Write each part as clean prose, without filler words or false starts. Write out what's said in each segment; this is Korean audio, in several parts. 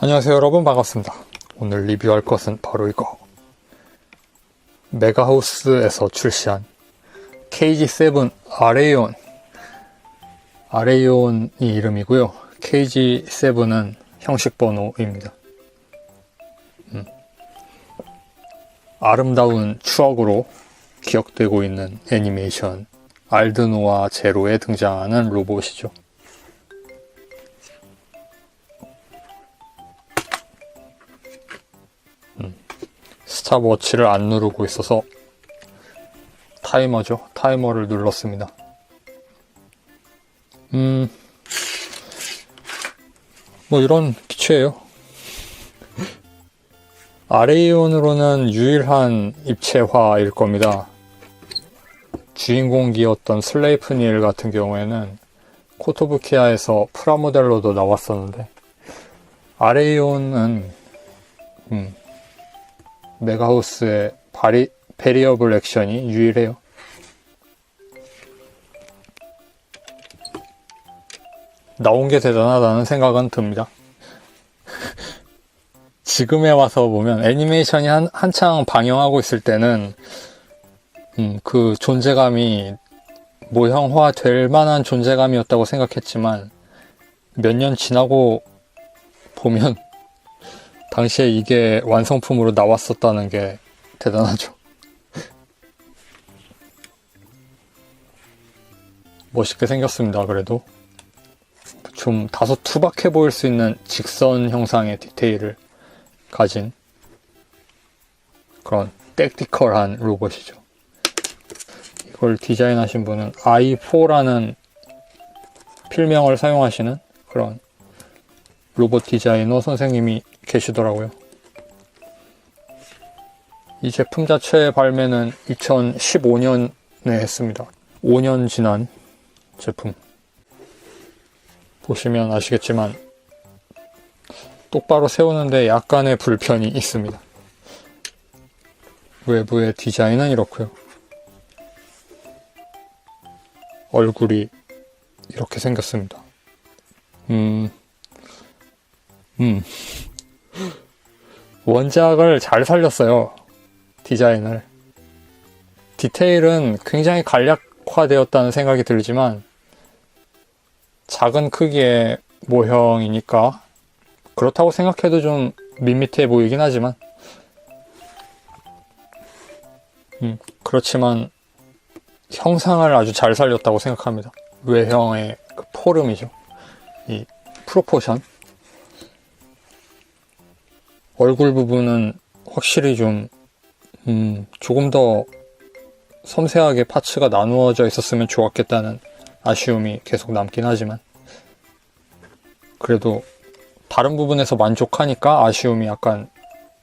안녕하세요 여러분, 반갑습니다. 오늘 리뷰할 것은 바로 이거, 메가하우스에서 출시한 KG7 아레이온이 이름이고요. KG7은 형식 번호입니다. 아름다운 추억으로 기억되고 있는 애니메이션 알드노와 제로에 등장하는 로봇이죠. 스탑워치를 안 누르고 있어서 타이머죠. 타이머를 눌렀습니다. 뭐 이런 기체예요. 아레이온으로는 유일한 입체화일 겁니다. 주인공기였던 슬레이프닐 같은 경우에는 코토부키아에서 프라모델로도 나왔었는데, 아레이온은 메가하우스의 베리어블 액션이 유일해요. 나온 게 대단하다는 생각은 듭니다. 지금에 와서 보면 애니메이션이 한창 방영하고 있을 때는 그 존재감이 모형화 될 만한 존재감이었다고 생각했지만, 몇 년 지나고 보면 당시에 이게 완성품으로 나왔었다는 게 대단하죠. 멋있게 생겼습니다. 그래도 좀 다소 투박해 보일 수 있는 직선 형상의 디테일을 가진 그런 땡티컬한 로봇이죠. 이걸 디자인하신 분은 i4라는 필명을 사용하시는 그런 로봇 디자이너 선생님이 계시더라고요. 이 제품 자체의 발매는 2015년에 했습니다. 5년 지난 제품. 보시면 아시겠지만 똑바로 세우는데 약간의 불편이 있습니다. 외부의 디자인은 이렇고요. 얼굴이 이렇게 생겼습니다. 원작을 잘 살렸어요. 디자인을. 디테일은 굉장히 간략화되었다는 생각이 들지만, 작은 크기의 모형이니까 그렇다고 생각해도 좀 밋밋해 보이긴 하지만, 그렇지만 형상을 아주 잘 살렸다고 생각합니다. 외형의 그 포름이죠. 이 프로포션. 얼굴 부분은 확실히 조금 더 섬세하게 파츠가 나누어져 있었으면 좋았겠다는 아쉬움이 계속 남긴 하지만, 그래도 다른 부분에서 만족하니까 아쉬움이 약간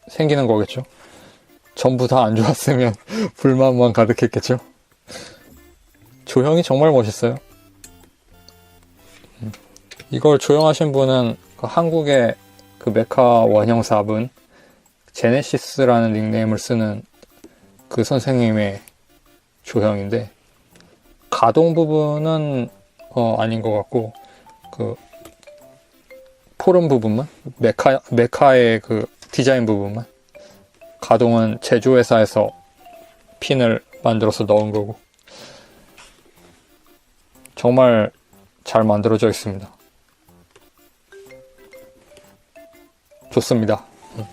생기는 거겠죠. 전부 다 안 좋았으면 불만만 가득했겠죠. 조형이 정말 멋있어요. 이걸 조형하신 분은 한국의 그 메카 원형사분 제네시스라는 닉네임을 쓰는 그 선생님의 조형인데, 가동 부분은 아닌 것 같고, 그 포름 부분만, 메카의 그 디자인 부분만, 가동은 제조회사에서 핀을 만들어서 넣은 거고, 정말 잘 만들어져 있습니다. 좋습니다.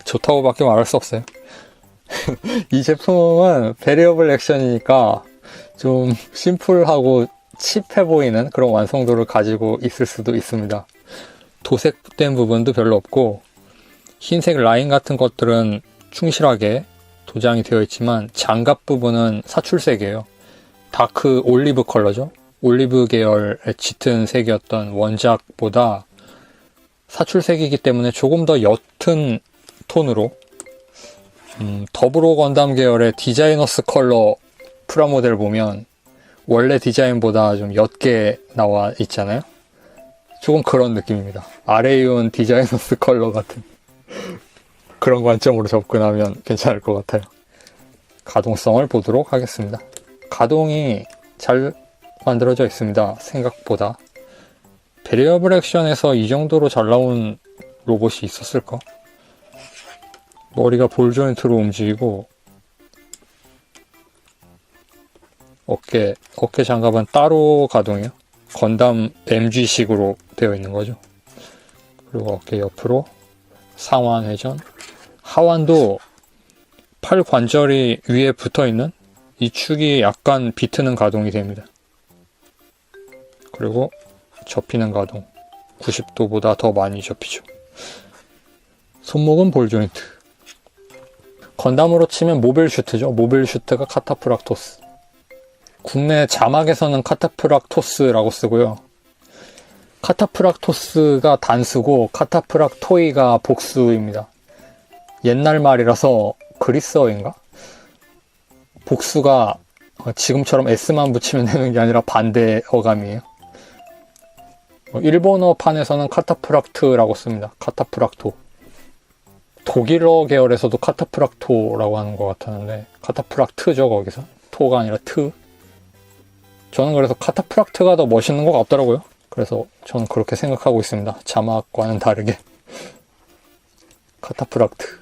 좋다고밖에 말할 수 없어요. 이 제품은 베리어블 액션이니까 좀 심플하고 칩해 보이는 그런 완성도를 가지고 있을 수도 있습니다. 도색된 부분도 별로 없고, 흰색 라인 같은 것들은 충실하게 도장이 되어 있지만, 장갑 부분은 사출색이에요. 다크 올리브 컬러죠. 올리브 계열의 짙은 색이었던 원작보다 사출색이기 때문에 조금 더 옅은 톤으로, 더블오 건담 계열의 디자이너스 컬러 프라모델 보면 원래 디자인보다 좀 옅게 나와 있잖아요. 조금 그런 느낌입니다. 아레이온 디자이너스 컬러 같은 그런 관점으로 접근하면 괜찮을 것 같아요. 가동성을 보도록 하겠습니다. 가동이 잘 만들어져 있습니다. 생각보다. 베리어블 액션에서 이 정도로 잘 나온 로봇이 있었을까? 머리가 볼 조인트로 움직이고 어깨 장갑은 따로 가동이에요. 건담 MG식으로 되어 있는 거죠. 그리고 어깨 옆으로 상완 회전. 하완도 팔 관절이 위에 붙어 있는 이 축이 약간 비트는 가동이 됩니다. 그리고 접히는 가동. 90도보다 더 많이 접히죠. 손목은 볼 조인트. 건담으로 치면 모빌 슈트죠. 모빌 슈트가 카타프락토스. 국내 자막에서는 카타프락토스라고 쓰고요. 카타프락토스가 단수고 카타프락토이가 복수입니다. 옛날 말이라서 그리스어인가? 복수가 지금처럼 S만 붙이면 되는 게 아니라 반대 어감이에요. 일본어판에서는 카타프락트라고 씁니다. 카타프락토. 독일어 계열에서도 카타프락토라고 하는 것 같았는데 카타프락트죠, 거기서. 토가 아니라 트. 저는 그래서 카타프락트가 더 멋있는 것 같더라고요. 그래서 저는 그렇게 생각하고 있습니다. 자막과는 다르게. 카타프락트.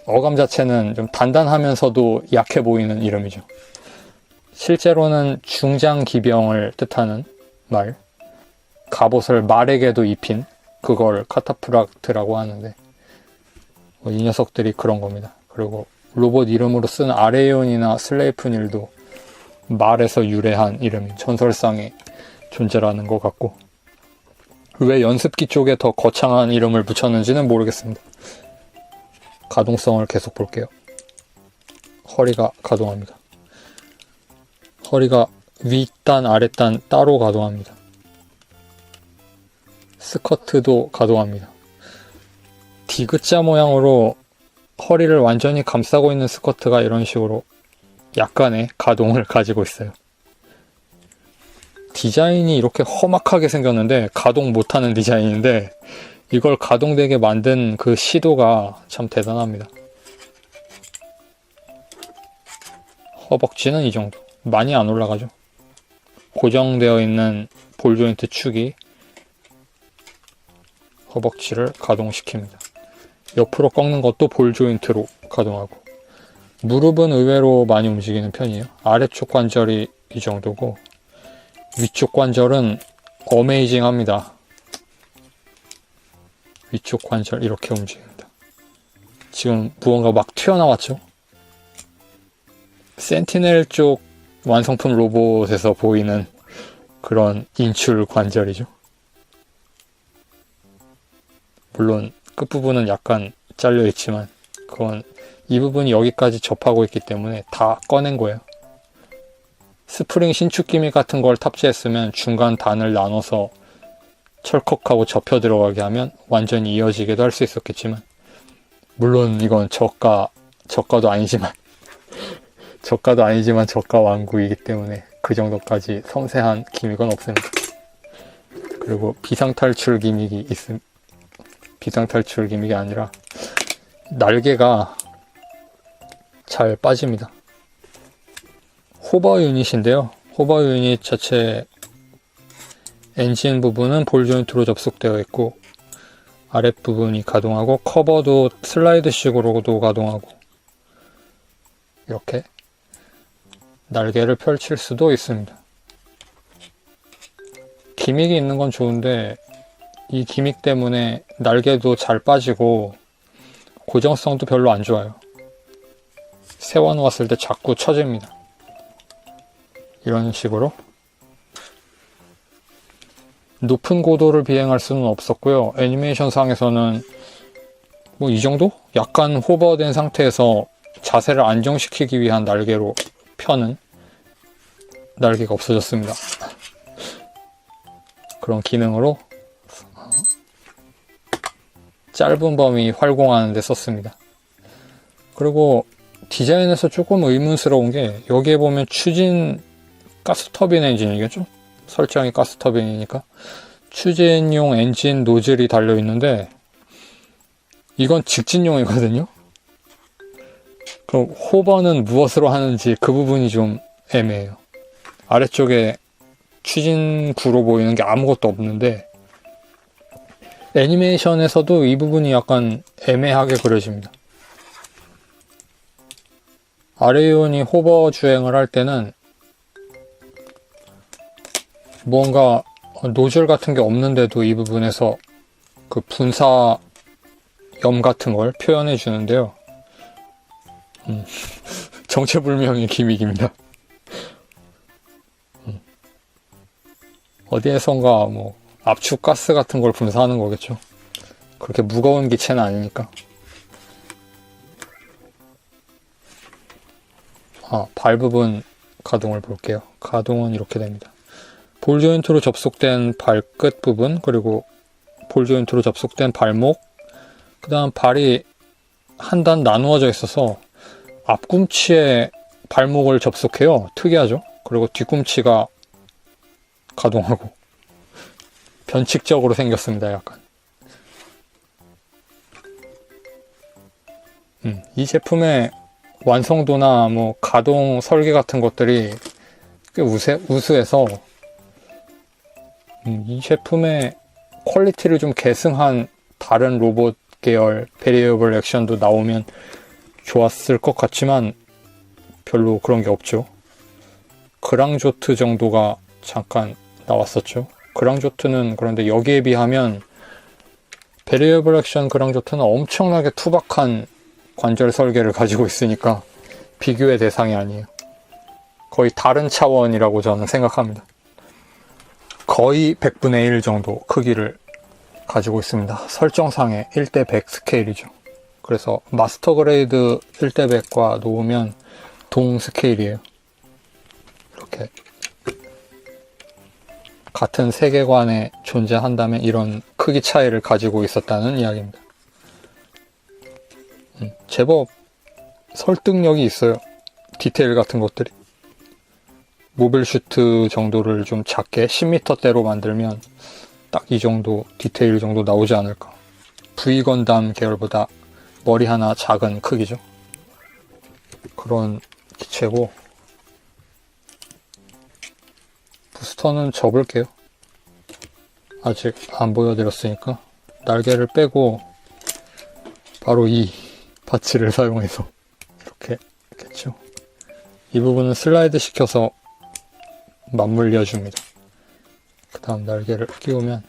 어감 자체는 좀 단단하면서도 약해 보이는 이름이죠. 실제로는 중장기병을 뜻하는 말, 갑옷을 말에게도 입힌 그걸 카타프락트라고 하는데 이 녀석들이 그런 겁니다. 그리고 로봇 이름으로 쓴 아레온이나 슬레이프닐도 말에서 유래한 이름인 전설상의 존재라는 것 같고, 왜 연습기 쪽에 더 거창한 이름을 붙였는지는 모르겠습니다. 가동성을 계속 볼게요. 허리가 가동합니다. 허리가 윗단 아랫단 따로 가동합니다. 스커트도 가동합니다. 디귿자 모양으로 허리를 완전히 감싸고 있는 스커트가 이런 식으로 약간의 가동을 가지고 있어요. 디자인이 이렇게 험악하게 생겼는데 가동 못하는 디자인인데 이걸 가동되게 만든 그 시도가 참 대단합니다. 허벅지는 이 정도. 많이 안 올라가죠. 고정되어 있는 볼 조인트 축이 허벅지를 가동시킵니다. 옆으로 꺾는 것도 볼 조인트로 가동하고, 무릎은 의외로 많이 움직이는 편이에요. 아래쪽 관절이 이 정도고 위쪽 관절은 어메이징합니다. 위쪽 관절 이렇게 움직입니다. 지금 무언가 막 튀어나왔죠? 센티넬 쪽 완성품 로봇에서 보이는 그런 인출 관절이죠. 물론 끝부분은 약간 잘려 있지만 그건 이 부분이 여기까지 접하고 있기 때문에 다 꺼낸 거예요. 스프링 신축 기믹 같은 걸 탑재했으면 중간 단을 나눠서 철컥하고 접혀 들어가게 하면 완전히 이어지게도 할 수 있었겠지만, 물론 이건 저가도 아니지만 저가 완구이기 때문에 그 정도까지 섬세한 기믹은 없습니다. 그리고 비상탈출 기믹이 비상탈출 기믹이 아니라 날개가 잘 빠집니다. 호버 유닛인데요. 호버 유닛 자체 엔진 부분은 볼 조인트로 접속되어 있고 아랫부분이 가동하고 커버도 슬라이드식으로도 가동하고 이렇게 날개를 펼칠 수도 있습니다. 기믹이 있는 건 좋은데 이 기믹 때문에 날개도 잘 빠지고 고정성도 별로 안 좋아요. 세워놓았을 때 자꾸 처집니다. 이런 식으로 높은 고도를 비행할 수는 없었고요. 애니메이션 상에서는 뭐 이 정도? 약간 호버된 상태에서 자세를 안정시키기 위한 날개로 펴는 날개가 없어졌습니다. 그런 기능으로 짧은 범위 활공하는 데 썼습니다. 그리고 디자인에서 조금 의문스러운 게 여기에 보면 추진 가스터빈 엔진이겠죠? 설정이 가스터빈이니까 추진용 엔진 노즐이 달려있는데 이건 직진용이거든요? 그럼 호버는 무엇으로 하는지 그 부분이 좀 애매해요. 아래쪽에 추진구로 보이는 게 아무것도 없는데 애니메이션에서도 이 부분이 약간 애매하게 그려집니다. 아레이온이 호버 주행을 할 때는 뭔가 노즐 같은 게 없는데도 이 부분에서 그 분사염 같은 걸 표현해 주는데요. 정체불명의 기믹입니다. 어디에선가 뭐 압축가스 같은 걸 분사하는 거겠죠. 그렇게 무거운 기체는 아니니까. 발 부분 가동을 볼게요. 가동은 이렇게 됩니다. 볼 조인트로 접속된 발끝 부분, 그리고 볼 조인트로 접속된 발목, 그 다음 발이 한 단 나누어져 있어서 앞꿈치에 발목을 접속해요. 특이하죠? 그리고 뒤꿈치가 가동하고 변칙적으로 생겼습니다. 약간 이 제품의 완성도나 뭐 가동 설계 같은 것들이 꽤 우수해서 이 제품의 퀄리티를 좀 계승한 다른 로봇 계열 베리어블 액션도 나오면 좋았을 것 같지만 별로 그런 게 없죠. 그랑조트 정도가 잠깐 나왔었죠. 그랑조트는 그런데 여기에 비하면 베리어블 액션 그랑조트는 엄청나게 투박한 관절 설계를 가지고 있으니까 비교의 대상이 아니에요. 거의 다른 차원이라고 저는 생각합니다. 거의 100분의 1 정도 크기를 가지고 있습니다. 설정상의 1:100 스케일이죠. 그래서 마스터 그레이드 1:100과 놓으면 동 스케일이에요. 이렇게 같은 세계관에 존재한다면 이런 크기 차이를 가지고 있었다는 이야기입니다. 제법 설득력이 있어요. 디테일 같은 것들이. 모빌 슈트 정도를 좀 작게 10m대로 만들면 딱 이 정도 디테일 정도 나오지 않을까. V 건담 계열보다 머리 하나 작은 크기죠. 그런 기체고, 부스터는 접을게요. 아직 안 보여드렸으니까. 날개를 빼고 바로 이 파츠를 사용해서 이렇게 했겠죠. 이 부분은 슬라이드 시켜서 맞물려 줍니다. 그 다음 날개를 끼우면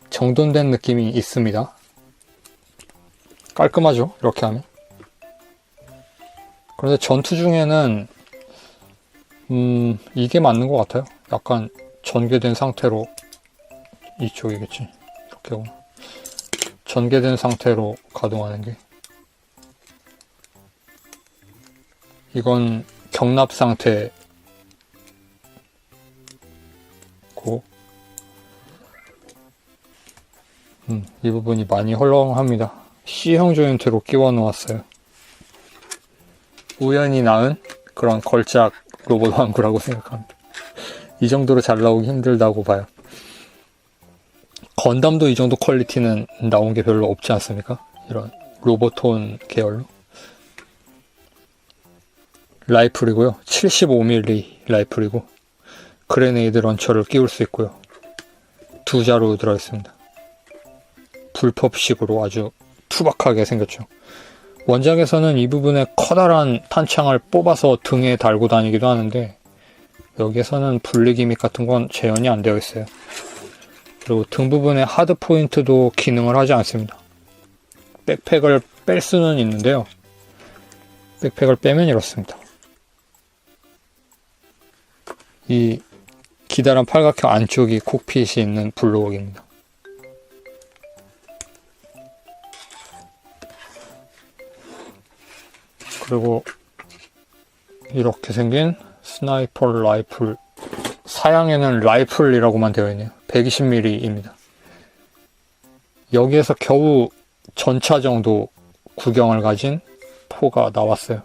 정돈된 느낌이 있습니다. 깔끔하죠? 이렇게 하면. 그런데 전투 중에는 이게 맞는 것 같아요. 약간 전개된 상태로, 이쪽이겠지. 이렇게 전개된 상태로 가동하는 게. 이건 경납 상태고, 이 부분이 많이 헐렁합니다. C형 조인트로 끼워 놓았어요. 우연히 낳은 그런 걸작 로봇 완구라고 생각합니다. 이 정도로 잘 나오기 힘들다고 봐요. 건담도 이 정도 퀄리티는 나온 게 별로 없지 않습니까? 이런 로보톤 계열로. 라이플이고요. 75mm 라이플이고, 그레네이드 런처를 끼울 수 있고요. 2자루 들어있습니다. 불법식으로 아주 투박하게 생겼죠. 원작에서는 이 부분에 커다란 탄창을 뽑아서 등에 달고 다니기도 하는데, 여기에서는 분리 기믹 같은 건 재현이 안 되어 있어요. 그리고 등 부분에 하드 포인트도 기능을 하지 않습니다. 백팩을 뺄 수는 있는데요. 백팩을 빼면 이렇습니다. 이 기다란 팔각형 안쪽이 콕핏이 있는 블로럭입니다. 그리고 이렇게 생긴 스나이퍼 라이플, 사양에는 라이플이라고만 되어 있네요. 120mm입니다. 여기에서 겨우 전차 정도 구경을 가진 포가 나왔어요.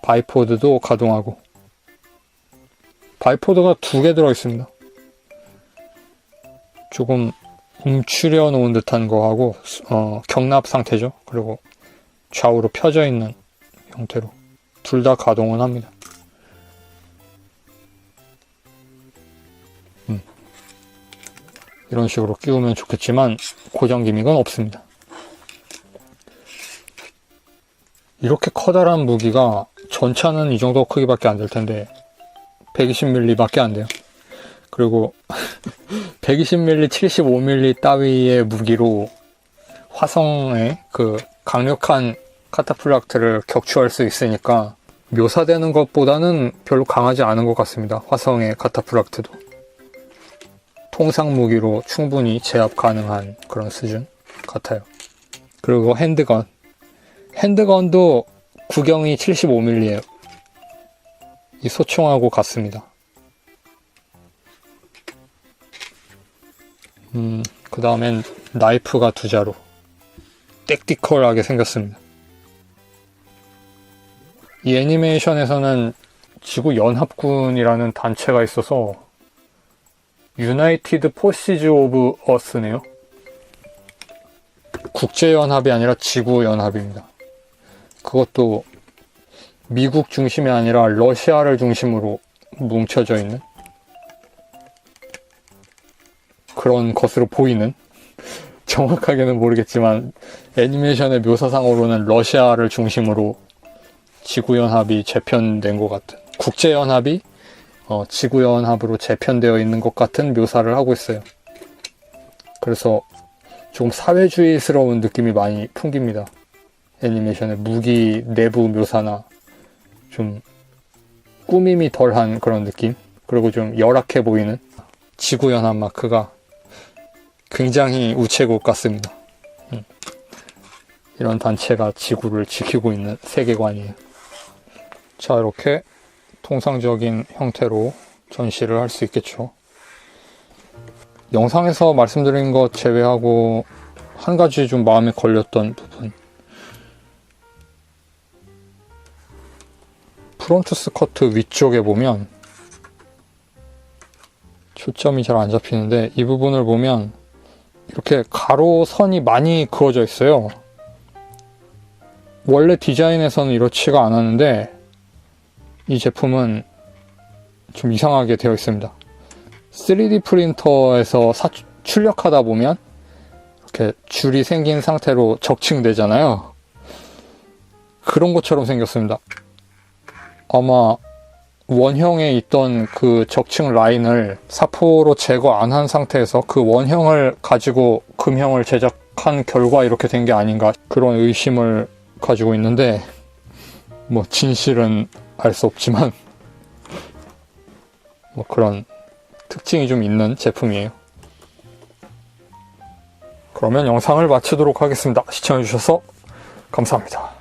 바이포드도 가동하고, 바이포드가 2개 들어있습니다. 조금 움츠려 놓은 듯한 거하고, 경납 상태죠. 그리고 좌우로 펴져 있는 형태로 둘 다 가동은 합니다. 이런 식으로 끼우면 좋겠지만 고정 기믹은 없습니다. 이렇게 커다란 무기가 전차는 이 정도 크기밖에 안 될 텐데 120mm 밖에 안 돼요. 그리고 120mm, 75mm 따위의 무기로 화성의 그 강력한 카타플락트를 격추할 수 있으니까 묘사되는 것보다는 별로 강하지 않은 것 같습니다. 화성의 카타플락트도 통상 무기로 충분히 제압 가능한 그런 수준 같아요. 그리고 핸드건도 구경이 75mm예요. 이 소총하고 같습니다. 그 다음엔 나이프가 2자루 땡티컬하게 생겼습니다. 이 애니메이션에서는 지구연합군이라는 단체가 있어서 유나이티드 포시즈 오브 어스네요. 국제연합이 아니라 지구연합입니다. 그것도 미국 중심이 아니라 러시아를 중심으로 뭉쳐져 있는 그런 것으로 보이는, 정확하게는 모르겠지만 애니메이션의 묘사상으로는 러시아를 중심으로 지구연합이 재편된 것 같은, 국제연합이 지구연합으로 재편되어 있는 것 같은 묘사를 하고 있어요. 그래서 조금 사회주의스러운 느낌이 많이 풍깁니다. 애니메이션의 무기 내부 묘사나 좀 꾸밈이 덜한 그런 느낌, 그리고 좀 열악해 보이는 지구연합 마크가 굉장히 우체국 같습니다. 이런 단체가 지구를 지키고 있는 세계관이에요. 자, 이렇게 통상적인 형태로 전시를 할 수 있겠죠. 영상에서 말씀드린 것 제외하고 한 가지 좀 마음에 걸렸던 부분, 프론트 스커트 위쪽에 보면 초점이 잘 안 잡히는데, 이 부분을 보면 이렇게 가로선이 많이 그어져 있어요. 원래 디자인에서는 이렇지가 않았는데 이 제품은 좀 이상하게 되어 있습니다. 3D 프린터에서 출력하다 보면 이렇게 줄이 생긴 상태로 적층되잖아요. 그런 것처럼 생겼습니다. 아마 원형에 있던 그 적층 라인을 사포로 제거 안 한 상태에서 그 원형을 가지고 금형을 제작한 결과 이렇게 된 게 아닌가, 그런 의심을 가지고 있는데, 뭐 진실은 알 수 없지만 뭐 그런 특징이 좀 있는 제품이에요. 그러면 영상을 마치도록 하겠습니다. 시청해주셔서 감사합니다.